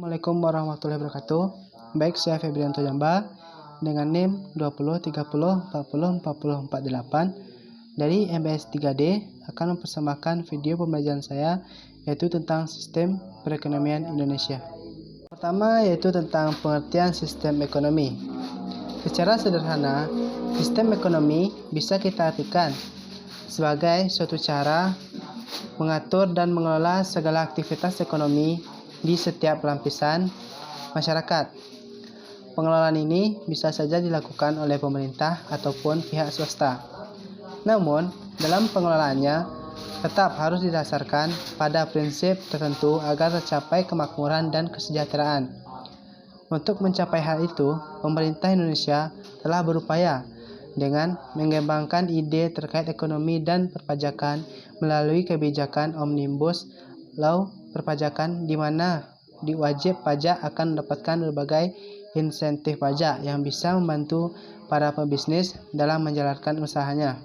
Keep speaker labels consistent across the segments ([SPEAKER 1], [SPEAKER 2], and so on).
[SPEAKER 1] Assalamualaikum warahmatullahi wabarakatuh. Baik, saya Febrianto Jamba dengan NIM 2030404048 dari MBS 3D akan mempersembahkan video pembelajaran saya yaitu tentang sistem perekonomian Indonesia. Pertama yaitu tentang pengertian sistem ekonomi. Secara sederhana, sistem ekonomi bisa kita artikan sebagai suatu cara mengatur dan mengelola segala aktivitas ekonomi di setiap lapisan masyarakat. Pengelolaan ini bisa saja dilakukan oleh pemerintah ataupun pihak swasta. Namun, dalam pengelolaannya tetap harus didasarkan pada prinsip tertentu agar tercapai kemakmuran dan kesejahteraan. Untuk mencapai hal itu, pemerintah Indonesia telah berupaya dengan mengembangkan ide terkait ekonomi dan perpajakan melalui kebijakan Omnibus Law perpajakan di mana wajib pajak akan mendapatkan berbagai insentif pajak yang bisa membantu para pebisnis dalam menjalankan usahanya.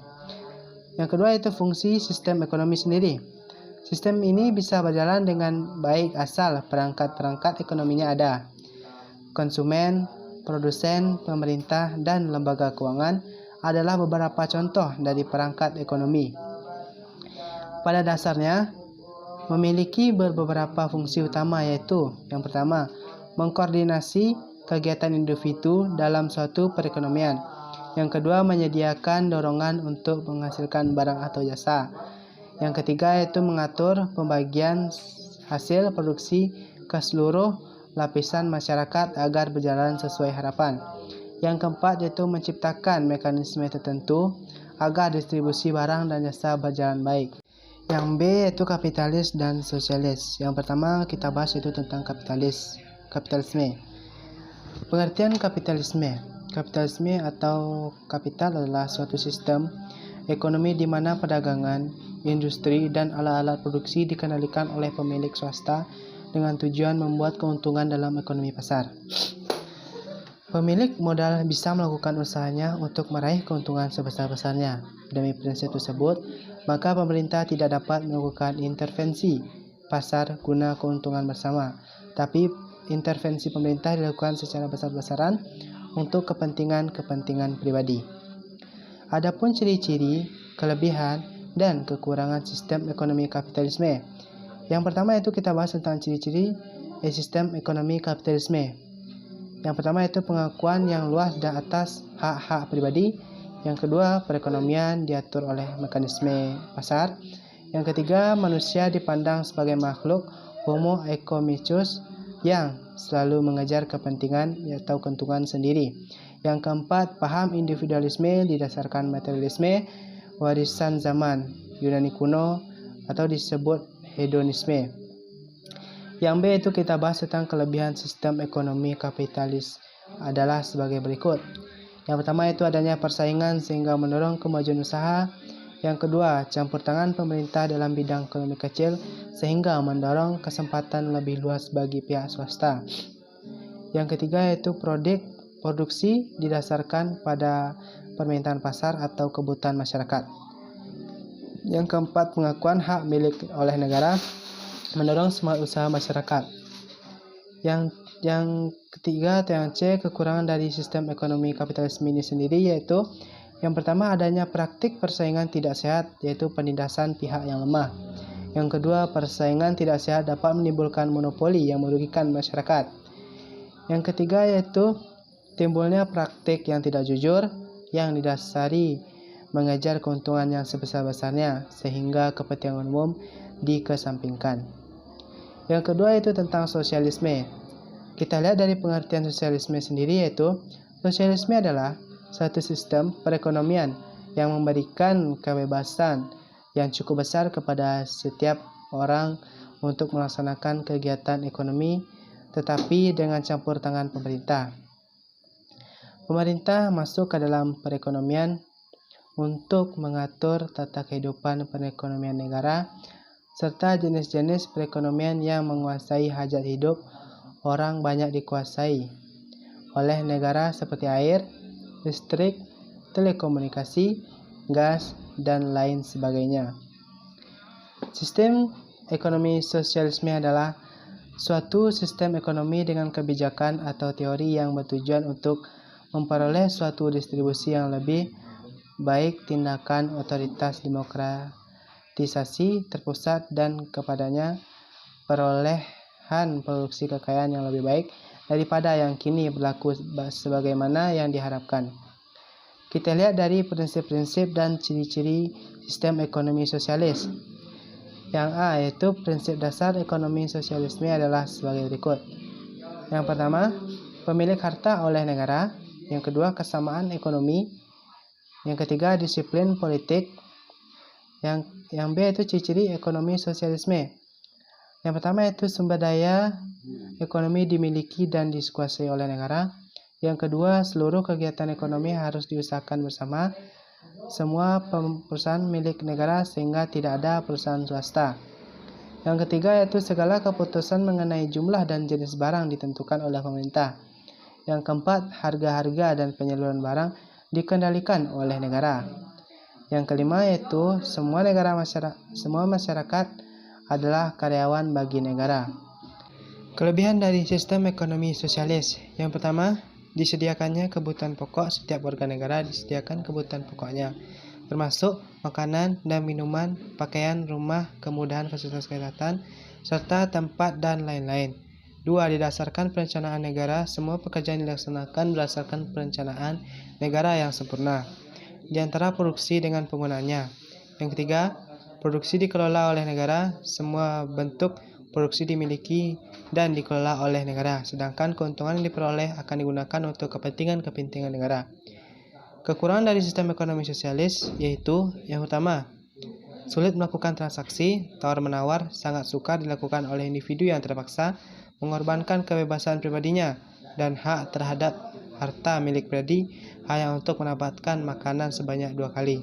[SPEAKER 1] Yang kedua itu fungsi sistem ekonomi sendiri. Sistem ini bisa berjalan dengan baik asal perangkat-perangkat ekonominya ada. Konsumen, produsen, pemerintah, dan lembaga keuangan adalah beberapa contoh dari perangkat ekonomi. Pada dasarnya, memiliki beberapa fungsi utama yaitu yang pertama, mengkoordinasi kegiatan individu dalam suatu perekonomian. Yang kedua, menyediakan dorongan untuk menghasilkan barang atau jasa. Yang ketiga yaitu mengatur pembagian hasil produksi ke seluruh lapisan masyarakat agar berjalan sesuai harapan. Yang keempat yaitu menciptakan mekanisme tertentu agar distribusi barang dan jasa berjalan baik. Yang B yaitu kapitalis dan sosialis. Yang pertama kita bahas itu tentang kapitalisme. Pengertian kapitalisme. Kapitalisme atau kapital adalah suatu sistem ekonomi di mana perdagangan, industri, dan alat-alat produksi dikendalikan oleh pemilik swasta dengan tujuan membuat keuntungan dalam ekonomi pasar. Pemilik modal bisa melakukan usahanya untuk meraih keuntungan sebesar-besarnya. Demi prinsip tersebut, maka pemerintah tidak dapat melakukan intervensi pasar guna keuntungan bersama, tapi intervensi pemerintah dilakukan secara besar-besaran untuk kepentingan pribadi. Adapun ciri-ciri, kelebihan, dan kekurangan sistem ekonomi kapitalisme. Yang pertama itu kita bahas tentang ciri-ciri sistem ekonomi kapitalisme. Yang pertama itu pengakuan yang luas dan atas hak-hak pribadi. Yang kedua, perekonomian diatur oleh mekanisme pasar. Yang ketiga, manusia dipandang sebagai makhluk homo economicus yang selalu mengejar kepentingan atau keuntungan sendiri. Yang keempat, paham individualisme didasarkan materialisme, warisan zaman Yunani kuno atau disebut hedonisme. Yang B itu kita bahas tentang kelebihan sistem ekonomi kapitalis adalah sebagai berikut. Yang pertama itu adanya persaingan sehingga mendorong kemajuan usaha. Yang kedua, campur tangan pemerintah dalam bidang ekonomi kecil sehingga mendorong kesempatan lebih luas bagi pihak swasta. Yang ketiga yaitu produksi didasarkan pada permintaan pasar atau kebutuhan masyarakat. Yang keempat, pengakuan hak milik oleh negara mendorong semangat usaha masyarakat. Yang ketiga atau yang C, kekurangan dari sistem ekonomi kapitalisme ini sendiri yaitu yang pertama adanya praktik persaingan tidak sehat yaitu penindasan pihak yang lemah. Yang kedua, persaingan tidak sehat dapat menimbulkan monopoli yang merugikan masyarakat. Yang ketiga yaitu timbulnya praktik yang tidak jujur yang didasari mengejar keuntungan yang sebesar-besarnya sehingga kepentingan umum dikesampingkan. Yang kedua itu tentang sosialisme. Kita lihat dari pengertian sosialisme sendiri yaitu sosialisme adalah suatu sistem perekonomian yang memberikan kebebasan yang cukup besar kepada setiap orang untuk melaksanakan kegiatan ekonomi tetapi dengan campur tangan pemerintah. Pemerintah masuk ke dalam perekonomian untuk mengatur tata kehidupan perekonomian negara serta jenis-jenis perekonomian yang menguasai hajat hidup orang banyak dikuasai oleh negara seperti air, listrik, telekomunikasi, gas, dan lain sebagainya. Sistem ekonomi sosialisme adalah Suatu sistem ekonomi dengan kebijakan atau teori yang bertujuan untuk memperoleh suatu distribusi yang lebih baik, tindakan otoritas demokratisasi terpusat dan kepadanya perolehan produksi kekayaan yang lebih baik daripada yang kini berlaku sebagaimana yang diharapkan. Kita lihat dari prinsip-prinsip dan ciri-ciri sistem ekonomi sosialis. Yang A, yaitu prinsip dasar ekonomi sosialisme adalah sebagai berikut. Yang pertama, pemilik harta oleh negara. Yang kedua, kesamaan ekonomi. Yang ketiga, disiplin politik. Yang B, itu ciri-ciri ekonomi sosialisme. Yang pertama, yaitu sumber daya ekonomi dimiliki dan dikuasai oleh negara. Yang kedua, seluruh kegiatan ekonomi harus diusahakan bersama semua perusahaan milik negara sehingga tidak ada perusahaan swasta. Yang ketiga, yaitu segala keputusan mengenai jumlah dan jenis barang ditentukan oleh pemerintah. Yang keempat, harga-harga dan penyaluran barang dikendalikan oleh negara. Yang kelima, yaitu semua masyarakat adalah karyawan bagi negara. Kelebihan dari sistem ekonomi sosialis. Yang pertama, disediakannya kebutuhan pokok. Setiap warga negara disediakan kebutuhan pokoknya, termasuk makanan dan minuman, pakaian, rumah, kemudahan fasilitas kesehatan, serta tempat dan lain-lain. 2. Didasarkan perencanaan negara. Semua pekerjaan dilaksanakan berdasarkan perencanaan negara yang sempurna, di antara produksi dengan penggunaannya. Yang ketiga, produksi dikelola oleh negara. Semua bentuk produksi dimiliki dan dikelola oleh negara, sedangkan keuntungan yang diperoleh akan digunakan untuk kepentingan negara. Kekurangan dari sistem ekonomi sosialis yaitu yang pertama, sulit melakukan transaksi, tawar-menawar sangat sukar dilakukan oleh individu yang terpaksa mengorbankan kebebasan pribadinya dan hak terhadap harta milik pribadi hanya untuk mendapatkan makanan sebanyak 2 kali.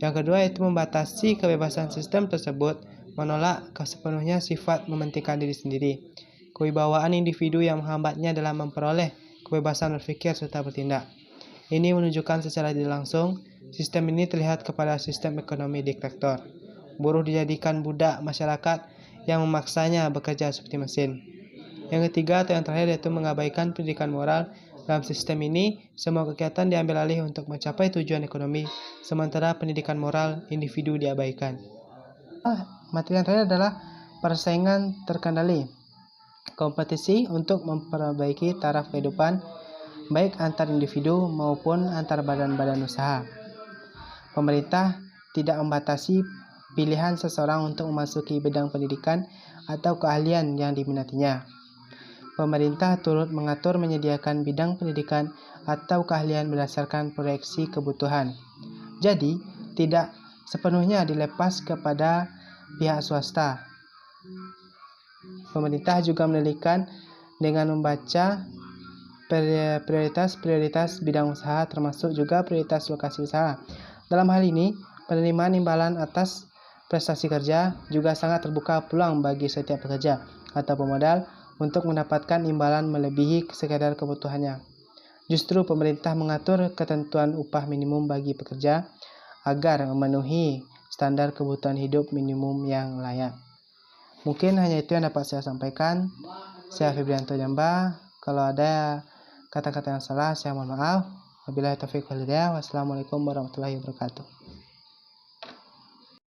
[SPEAKER 1] Yang kedua, yaitu membatasi kebebasan sistem tersebut, menolak sepenuhnya sifat mementingkan diri sendiri, kewibawaan individu yang menghambatnya dalam memperoleh kebebasan berpikir serta bertindak. Ini menunjukkan secara tidak langsung sistem ini terlihat kepada sistem ekonomi diktator. Buruh dijadikan budak masyarakat yang memaksanya bekerja seperti mesin. Yang ketiga atau yang terakhir, yaitu mengabaikan pendidikan moral. Dalam sistem ini, semua kegiatan diambil alih untuk mencapai tujuan ekonomi, sementara pendidikan moral individu diabaikan. Materi yang terakhir adalah persaingan terkendali. Kompetisi untuk memperbaiki taraf kehidupan baik antar individu maupun antar badan-badan usaha. Pemerintah tidak membatasi pilihan seseorang untuk memasuki bidang pendidikan atau keahlian yang diminatinya. Pemerintah turut mengatur menyediakan bidang pendidikan atau keahlian berdasarkan proyeksi kebutuhan. Jadi, tidak sepenuhnya dilepas kepada pihak swasta. Pemerintah juga menelitikan dengan membaca prioritas bidang usaha, termasuk juga prioritas lokasi usaha. Dalam hal ini, penerimaan imbalan atas prestasi kerja juga sangat terbuka peluang bagi setiap pekerja atau pemodal untuk mendapatkan imbalan melebihi sekadar kebutuhannya. Justru pemerintah mengatur ketentuan upah minimum bagi pekerja agar memenuhi standar kebutuhan hidup minimum yang layak. Mungkin hanya itu yang dapat saya sampaikan. Saya Febrianto Jamba. Kalau ada kata-kata yang salah, saya mohon maaf. Wabillahi taufiq wal hidayah. Wassalamualaikum warahmatullahi wabarakatuh.